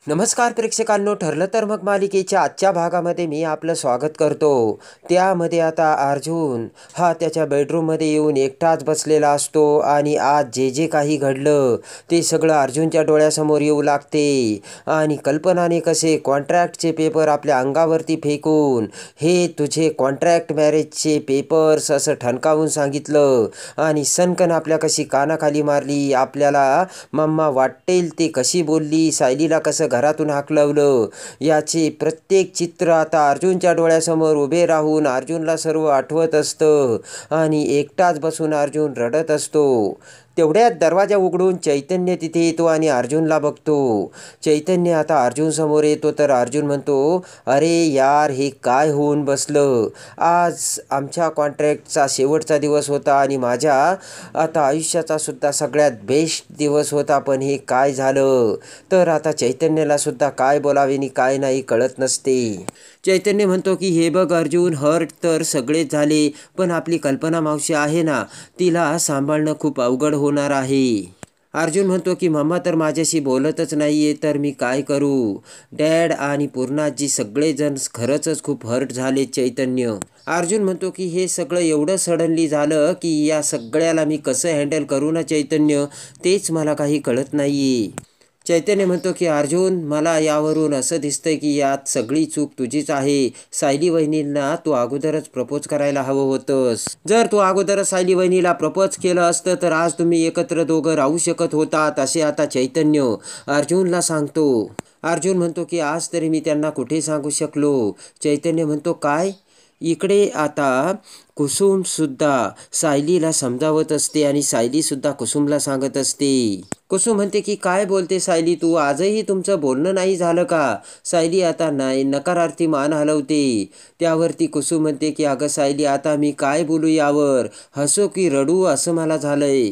नमस्कार प्रेक्षकांनो, ठरलं तर मग मालिकेच्या आजच्या भागामध्ये मी आपलं स्वागत करतो. त्यामध्ये आता अर्जुन हा त्याच्या बेडरूममध्ये येऊन एकटाच बसलेला असतो आणि आज जे जे काही घडलं ते सगळं अर्जुनच्या डोळ्यासमोर येऊ लागते. आणि कल्पनाने कसे कॉन्ट्रॅक्टचे पेपर आपल्या अंगावरती फेकून हे तुझे कॉन्ट्रॅक्ट मॅरेजचे पेपर्स असं ठणकावून सांगितलं आणि सनकन आपल्या कशी कानाखाली मारली, आपल्याला मम्मा वाटेल ते कशी बोलली, सायलीला कसं घरातून हाकलवलं, याचे प्रत्येक चित्र आता अर्जुनच्या डोळ्यासमोर उभे राहून अर्जुनला सर्व आठवत असतं आणि एकटाच बसून अर्जुन रडत असतो. तेवढ्यात दरवाजा उघडून चैतन्य तिथे येतो आणि अर्जुनला बघतो. चैतन्य आता अर्जुन समोर येतो तर अर्जुन म्हणतो, अरे यार, हे काय होऊन बसलं. आज आमच्या कॉन्ट्रॅक्टचा शेवटचा दिवस होता आणि माझ्या आता आयुष्याचा सुद्धा सगळ्यात बेस्ट दिवस होता, पण हे काय झालं. तर आता चैतन्याला सुद्धा काय बोलावे आणि काय नाही कळत नसते. चैतन्य म्हणतो की हे बघ अर्जुन, हर्ट तर सगळेच झाले, पण आपली कल्पना मावशी आहे ना, तिला सांभाळणं खूप अवघड होणार आहे. अर्जुन म्हणतो की मम्मा तर माझ्याशी बोलतच नाही आहे, तर मी काय करू. डॅड आणि पूर्णाजी सगळेजण खरंच खूप हर्ट झाले. चैतन्य अर्जुन म्हणतो की हे सगळं एवढं सडनली झालं की या सगळ्याला मी कसं हँडल करू ना चैतन्य, तेच मला काही कळत नाही आहे. चैतन्य म्हणतो की अर्जुन, मला यावरून असं दिसतंय की यात सगळी चूक तुझीच आहे. सायली वहिनींना तू अगोदरच प्रपोज करायला हवं होतंस. जर तू अगोदरच सायली वहिनीला प्रपोज केलं असतं तर आज तुम्ही एकत्र दोघं राहू शकत होतात, असे आता चैतन्य अर्जुनला सांगतो. अर्जुन म्हणतो की आज तरी मी त्यांना कुठे सांगू शकलो. चैतन्य म्हणतो काय. इकडे आता कुसुमसुद्धा सायलीला समजावत असते आणि सायलीसुद्धा कुसुमला सांगत असते. कुसुम म्हणते की काय बोलते सायली तू, आजही तुमचं बोलणं नाही झालं का. सायली आता नाही नकारार्थी मान हलवते. त्यावरती कुसुम म्हणते की अगं सायली, आता मी काय बोलू यावर, हसू की रडू असं मला झालंय.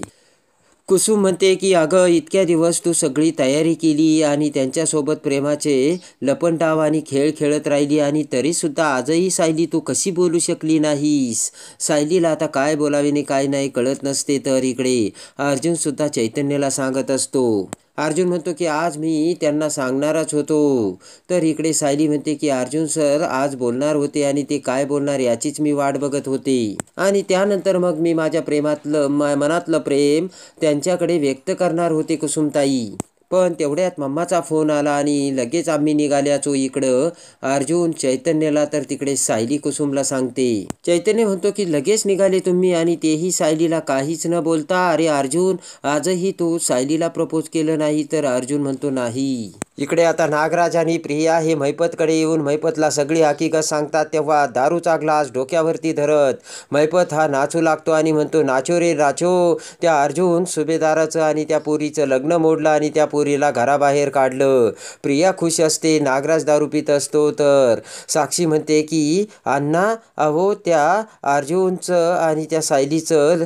कुसुम म्हणते की अगं इतक्या दिवस तू सगळी तयारी केली आणि त्यांच्यासोबत प्रेमाचे लपंडाव आणि खेळ खेळत राहिली आणि तरीसुद्धा आजही सायली तू कशी बोलू शकली नाहीस. सायलीला आता काय बोलावे आणि काय नाही कळत नसते. तर इकडे अर्जुनसुद्धा चैतन्याला सांगत असतो. अर्जुन म्हणतो की आज मी त्यांना सांगणारच होतो. तर इकडे सायली म्हणते की अर्जुन सर आज बोलणार होते आणि ते काय बोलणार याचीच मी वाट बघत होते आणि त्यानंतर मग मी माझ्या प्रेमातलं मनातलं प्रेम त्यांच्याकडे व्यक्त करणार होते कुसुमताई. पण तेवढ्यात मम्माचा फोन आला आणि लगेच आम्ही निघाल्याचो इकडं. अर्जुन चैतन्याला तर तिकडे सायली कुसुमला सांगते. चैतन्य म्हणतो की लगेच निघाले तुम्ही आणि तेही सायलीला काहीच न बोलता. अरे अर्जुन, आजही तू सायलीला प्रपोज केलं नाही. तर अर्जुन म्हणतो नाही. इकडे आता नागराज आणि प्रिया हे महिपतकडे येऊन महिपतला सगळी हकीकत सांगतात. तेव्हा दारूचा ग्लास डोक्यावरती धरत महिपत हा नाचू लागतो आणि म्हणतो, नाचो रे नाचो. त्या अर्जुन सुभेदाराचं आणि त्या पोरीचं लग्न मोडलं आणि त्या पोरीला घराबाहेर काढलं. प्रिया खुश असते, नागराज दारू पित असतो. तर साक्षी म्हणते की अण्णा, अहो त्या अर्जुनचं आणि त्या सायलीचं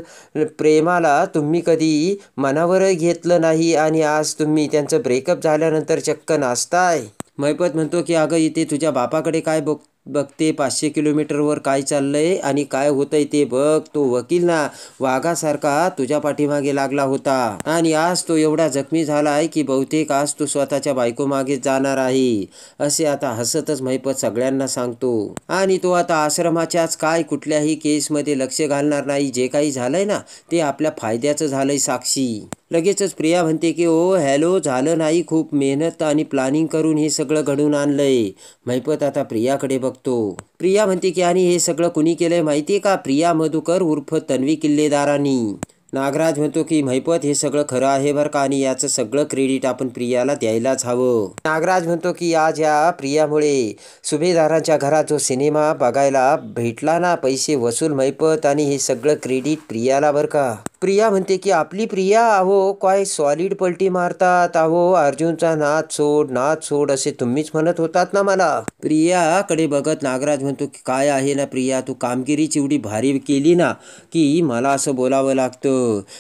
प्रेमाला तुम्ही कधी मनावर घेतलं नाही आणि आज तुम्ही त्यांचं ब्रेकअप झाल्यानंतर चक्क नाचताय. महिपत म्हणतो की अगं इथे तुझ्या बापाकडे काय बघते, 500 किलोमीटरवर काय चाललंय आणि काय होतंय ते बघ. तो वकील ना वाघासारखा तुझ्या पाठीमागे लागला होता आणि आज तो एवढा जखमी झाला आहे की बहुतेक आज तो स्वतःच्या बायको मागे जाणार आहे, असे आता हसतच महिपत सगळ्यांना सांगतो. आणि तो आता आश्रमाच्याच काय कुठल्याही केसमध्ये लक्ष घालणार नाही. जे काही झालंय ना ते आपल्या फायद्याचं झालंय. साक्षी लगेचच प्रिया म्हणते की ओ हॅलो, झालं नाही, खूप मेहनत आणि प्लॅनिंग करून हे सगळं घडून आणलंय. महिपत आता प्रियाकडे बघतो. प्रिया म्हणते की आणि हे सगळं कुणी केलंय माहितीये का, प्रिया मधुकर उर्फ तन्वी किल्लेदारांनी. नागराज म्हणतो की महिपत हे सगळं खरं आहे बरं का आणि याचं सगळं क्रेडिट आपण प्रियाला द्यायलाच हवं. नागराज म्हणतो की आज या प्रियामुळे सुभेदारांच्या घरात जो सिनेमा बघायला भेटला ना, पैसे वसूल महिपत, आणि हे सगळं क्रेडिट प्रियाला बरं का. प्रिया म्हणते की आपली प्रिया, अहो काय सॉलिड पलटी मारतात. अहो अर्जुनचा नाच सोड असे तुम्हीच म्हणत होतात ना मला. प्रियाकडे बघत नागराज म्हणतो की काय आहे ना प्रिया, तू कामगिरीची एवढी भारी केली ना की मला असं बोलावं लागतं.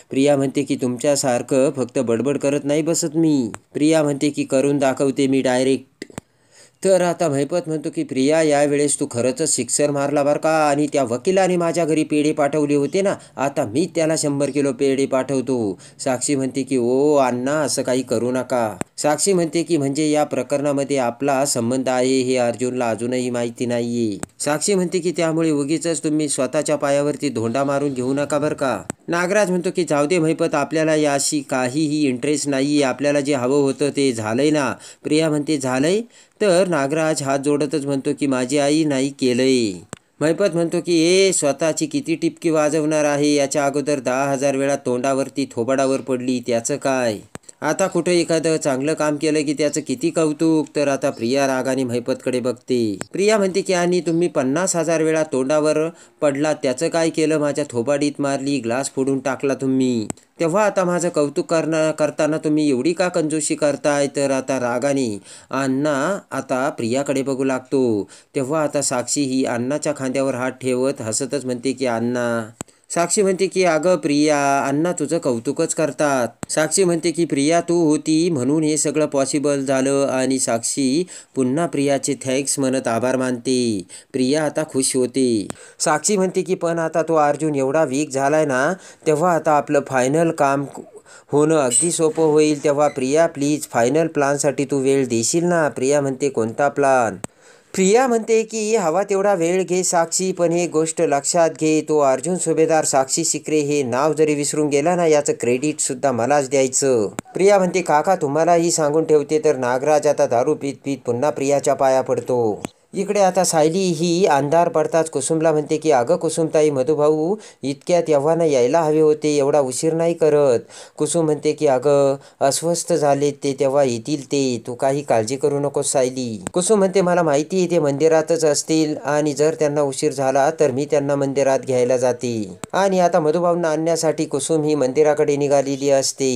प्रिया म्हणते की तुमच्यासारखं फक्त बडबड करत नाही बसत मी. प्रिया म्हणते की करून दाखवते मी डायरेक्ट. तर आता महिपत म्हणतो की प्रिया, यावेळेस तू खरंच सिक्सर मारला बरं का. आणि त्या वकिलाने माझ्या घरी पेढे पाठवले होते ना, आता मी त्याला 100 किलो पेढे पाठवतो. साक्षी म्हणते की ओ अण्णा, असं काही करू नका. साक्षी म्हणते की म्हणजे या प्रकरणामध्ये आपला संबंध आहे हे अर्जुनला अजूनही माहिती नाहीये. साक्षी म्हणते की त्यामुळे उगीचच तुम्ही स्वतःच्या पायावरती धोंडा मारून घेऊ नका बरं का. नागराज म्हणतो की जाऊ दे महिपत, आपल्याला याशी काहीही इंटरेस्ट नाहीये, आपल्याला जे हवं होतं ते झालंय ना. प्रिया म्हणते झालंय. तर नागराज हात जोडतच म्हणतो की माझी आई नाही केलंय. महिपत म्हणतो की स्वतःची किती टिपकी वाजवणार आहे, याच्या अगोदर 10,000 वेळा तोंडावरती थोबाडावर पडली, त्याचं काय. आता कुठं एखादं चांगलं काम केलं की त्याचं किती कौतुक. तर आता प्रिया रागाने महिपतकडे बघते. प्रिया म्हणते की आणि तुम्ही 50,000 वेळा तोंडावर पडला, त्याचं काय केलं. माझ्या थोबाडीत मारली, ग्लास फोडून टाकला तुम्ही, तेव्हा आता माझं कौतुक करताना तुम्ही एवढी का कंजूसी करताय. तर आता रागाने अण्णा आता प्रियाकडे बघू लागतो. तेव्हा आता साक्षी ही अण्णाच्या खांद्यावर हात ठेवत हसतच म्हणते की अण्णा. साक्षी म्हणते की अगं प्रिया, अण्णा तुझं कौतुकच करतात. साक्षी म्हणते की प्रिया तू होती म्हणून हे सगळं पॉसिबल झालं. आणि साक्षी पुन्हा प्रियाचे थँक्स म्हणत आभार मानते. प्रिया आता खुश होते. साक्षी म्हणते की पण आता तो अर्जुन एवढा वीक झालाय ना, तेव्हा आता आपलं फायनल काम होणं अगदी सोपं होईल. तेव्हा प्रिया प्लीज फायनल प्लानसाठी तू वेळ देशील ना. प्रिया म्हणते कोणता प्लान. प्रिया म्हणते की हवा तेवढा वेळ घे साक्षी, पण हे गोष्ट लक्षात घे, तो अर्जुन सुभेदार साक्षी शिकरे हे नाव जरी विसरून गेला ना, याचं क्रेडिटसुद्धा मलाच द्यायचं. प्रिया म्हणते काका तुम्हालाही सांगून ठेवते. तर नागराज आता दारू पीत पीत पुन्हा प्रियाच्या पाया पडतो. इकडे आता सायली ही अंधार पडताच कुसुमला म्हणते की अगं कुसुमताई, मधुभाऊ इतक्यात एव्हाना यायला हवे होते, एवढा उशीर नाही करत. कुसुम म्हणते की अगं अस्वस्थ झालेत ते, तेव्हा येतील ते, तू काही काळजी करू नकोस सायली. कुसुम म्हणते मला माहिती आहे ते मंदिरातच असतील आणि जर त्यांना उशीर झाला तर मी त्यांना मंदिरात घ्यायला जाते. आणि आता मधुभाऊंना आणण्यासाठी कुसुम ही मंदिराकडे निघालेली असते.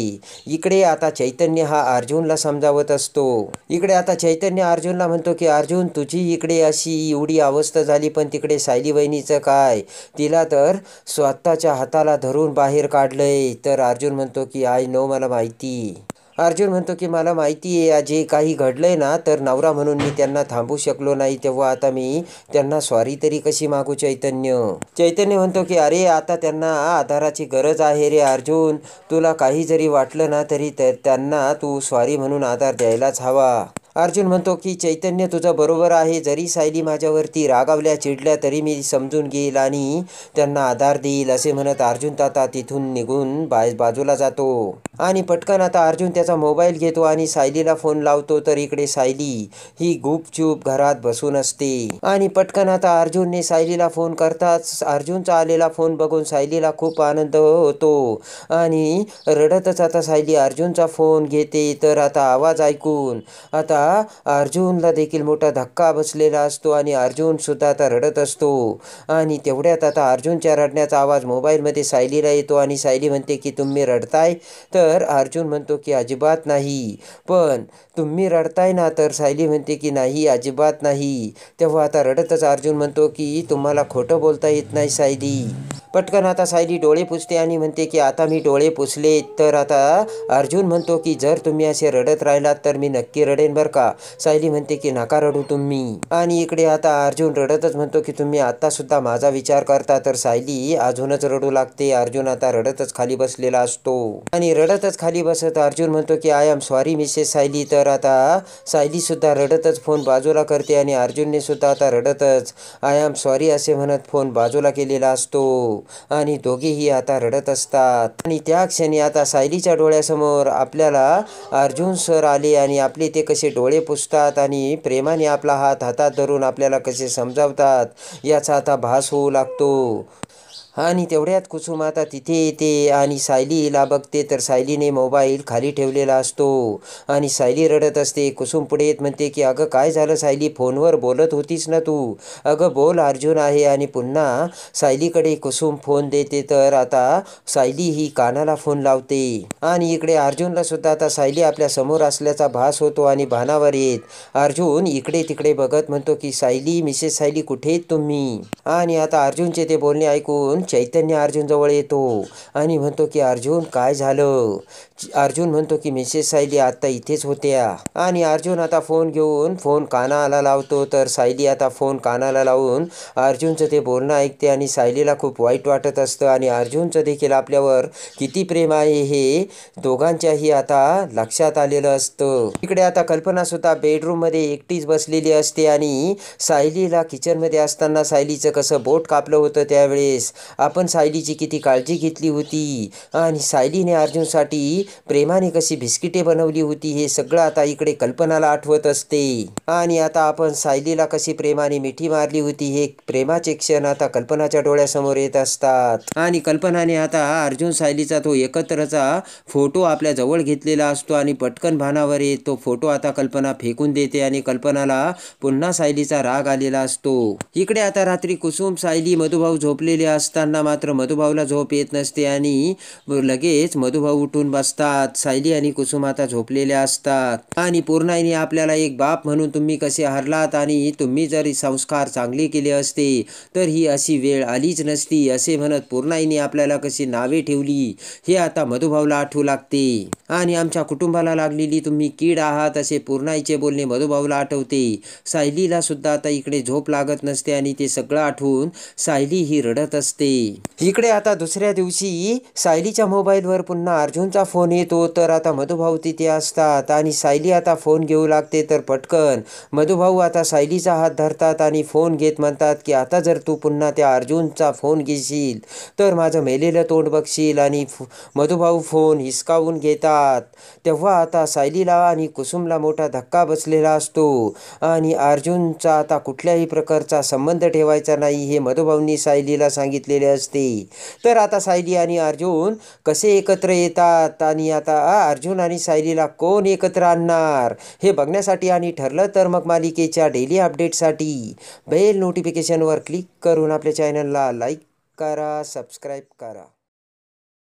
इकडे आता चैतन्य हा अर्जुनला समजावत असतो. इकडे आता चैतन्य अर्जुनला म्हणतो की अर्जुन तुझी इकडे अशी एवढी अवस्था झाली, पण तिकडे सायली वहिनीचं काय, तिला तर स्वतःच्या हाताला धरून बाहेर काढलंय. तर अर्जुन म्हणतो की आय नो, मला माहिती. अर्जुन म्हणतो की मला माहिती आहे जे काही घडलंय ना, तर नवरा म्हणून मी त्यांना थांबू शकलो नाही, तेव्हा आता मी त्यांना सॉरी तरी कशी मागू. चैतन्य म्हणतो की अरे आता त्यांना आधाराची गरज आहे रे अर्जुन, तुला काही जरी वाटलं ना तरी त्यांना तू सॉरी म्हणून आधार द्यायलाच हवा. अर्जुन म्हणतो की चैतन्य तुझं बरोबर आहे, जरी सायली माझ्यावरती रागावल्या चिडल्या तरी मी समजून घेईल आणि त्यांना आधार देईल. असे म्हणत अर्जुन आता तिथून निघून बाजूला जातो. आणि पटकन आता अर्जुन त्याचा मोबाईल घेतो आणि सायलीला फोन लावतो. तर इकडे सायली ही गुपचूप घरात बसून असते. आणि पटकन आता अर्जुनने सायलीला फोन करताच अर्जुनचा आलेला फोन बघून सायलीला खूप आनंद होतो आणि रडतच आता सायली अर्जुनचा फोन घेते. तर आता आवाज ऐकून आता अर्जुनला देखील मोठा धक्का बसलेला असतो आणि अर्जुन सुद्धा आता रडत असतो. आणि तेवढ्यात आता अर्जुनच्या रडण्याचा आवाज मोबाईलमध्ये सायलीला येतो आणि सायली म्हणते की तुम्ही रडताय. तर अर्जुन म्हणतो की अजिबात नाही. पण तुम्ही रडताय ना. तर सायली म्हणते की नाही, अजिबात नाही. तेव्हा आता रडतच अर्जुन म्हणतो की तुम्हाला खोटं बोलता येत नाही सायली. पटकन आता सायली डोळे पुसते आणि म्हणते की आता मी डोळे पुसले. तर आता अर्जुन म्हणतो की जर तुम्ही असे रडत राहिलात तर मी नक्की रडेन बरं का. सायली म्हणते की नका रडू तुम्ही. आणि इकडे आता अर्जुन रडतच म्हणतो की तुम्ही आता सुद्धा माझा विचार करता. तर सायली अजूनच रडू लागते. अर्जुन आता रडतच खाली बसलेला असतो आणि रडतच खाली बसत अर्जुन म्हणतो की I am sorry Mrs Sayali. तर आता सायली सुद्धा रडतच फोन बाजूला करते आणि अर्जुनने सुद्धा आता रडतच आय एम सॉरी असे म्हणत फोन बाजूला केलेला असतो आणि दोघेही आता रडत असतात. आणि त्या क्षणी आता सायलीच्या डोळ्यासमोर आपल्याला अर्जुन सर आले आणि आपले ते कसे डोळे पुसतात आणि प्रेमाने आपला हात हातात धरून आपल्याला कसे समजावतात याचा आता भास होऊ लागतो. आणि तेवढ्यात कुसुम आता तिथे येते आणि सायलीला बघते. तर सायलीने मोबाईल खाली ठेवलेला असतो आणि सायली रडत असते. कुसुम पुढे येत म्हणते की अगं काय झालं सायली, फोनवर बोलत होतीस ना तू, अगं बोल अर्जुन आहे. आणि पुन्हा सायलीकडे कुसुम फोन देते. तर आता सायली ही कानाला फोन लावते आणि इकडे अर्जुनला सुद्धा आता सायली आपल्या समोर असल्याचा भास होतो आणि भानावर येत अर्जुन इकडे तिकडे बघत म्हणतो की सायली, मिसेस सायली कुठे आहेत तुम्ही. आणि आता अर्जुनचे ते बोलणे ऐकून चैतन्य अर्जुनजवळ येतो आणि म्हणतो की अर्जुन काय झालं. अर्जुन म्हणतो की मिसेस सायली आत्ता इथेच होत्या. आणि अर्जुन आता फोन घेऊन फोन कानाला लावतो. तर सायली आता फोन कानाला लावून अर्जुनचं ते बोलणं ऐकते आणि सायलीला खूप वाईट वाटत असतं. आणि अर्जुनचं देखील आपल्यावर किती प्रेम आहे हे दोघांच्याही आता लक्षात आलेलं असतं. इकडे आता कल्पना सुद्धा बेडरूममध्ये एकटीच बसलेली असते आणि सायलीला किचनमध्ये असताना सायलीचं कसं बोट कापलं होतं त्यावेळेस आपण सायलीची किती काळजी घेतली होती आणि सायलीने अर्जुनसाठी प्रेमाने कशी बिस्किटे बनवली होती हे सगळं आता इकडे कल्पनाला आठवत असते. आणि आता आपण सायलीला कशी प्रेमाने मिठी मारली होती हे प्रेमाचे क्षण आता कल्पनाच्या डोळ्यासमोर येत असतात. आणि कल्पनाने आता अर्जुन सायलीचा तो एकत्रचा फोटो आपल्या जवळ घेतलेला असतो आणि पटकन भानावर येत तो फोटो आता कल्पना फेकून देते आणि कल्पनाला पुन्हा सायलीचा राग आलेला असतो. इकडे आता रात्री कुसुम, सायली, मधुभाऊ झोपलेले असताना मात्र मधुभाऊला झोप येत नसते आणि लगेच मधुभाऊ उठून बसतात. सायली आणि कुसुम आता झोपलेल्या असतात आणि पूर्णाईने आपल्याला एक बाप म्हणून तुम्ही कसे हरलात आणि तुम्ही जर संस्कार चांगले केले असते तर ही अशी वेळ आलीच नसती असे म्हणत पूर्णाईने आपल्याला कशी नावे ठेवली हे आता मधुभाऊला आठवू लागते. आणि आमच्या कुटुंबाला लागलेली तुम्ही कीड आहात असे पूर्णाईचे बोलणे मधुभाऊला आठवते. सायलीला सुद्धा आता इकडे झोप लागत नसते आणि ते सगळं आठवून सायली ही रडत असते. इकडे आता दुसऱ्या दिवशी सायलीच्या मोबाईलवर पुन्हा अर्जुनचा फोन येतो. तर आता मधुभाऊ तिथे असतात आणि सायली आता फोन घेऊ लागते. तर पटकन मधुभाऊ आता सायलीचा हात धरतात आणि फोन घेत म्हणतात की आता जर तू पुन्हा त्या अर्जुनचा फोन घेशील तर माझं मेलेलं तोंड बघशील. आणि मधुभाऊ फोन हिसकावून घेतात. तेव्हा आता सायलीला आणि कुसुमला मोठा धक्का बसलेला असतो आणि अर्जुनचा आता कुठल्याही प्रकारचा संबंध ठेवायचा नाही हे मधुभाऊंनी सायलीला सांगितलेले असते. तर आता सायली आणि अर्जुन कसे एकत्र येतात आणि आता अर्जुन आणि सायलीला कोण एकत्र आणणार हे बघण्यासाठी आणि ठरलं तर मग मालिकेच्या डेली अपडेटसाठी बेल नोटिफिकेशनवर क्लिक करून आपल्या चॅनलला लाईक करा, सबस्क्राईब करा.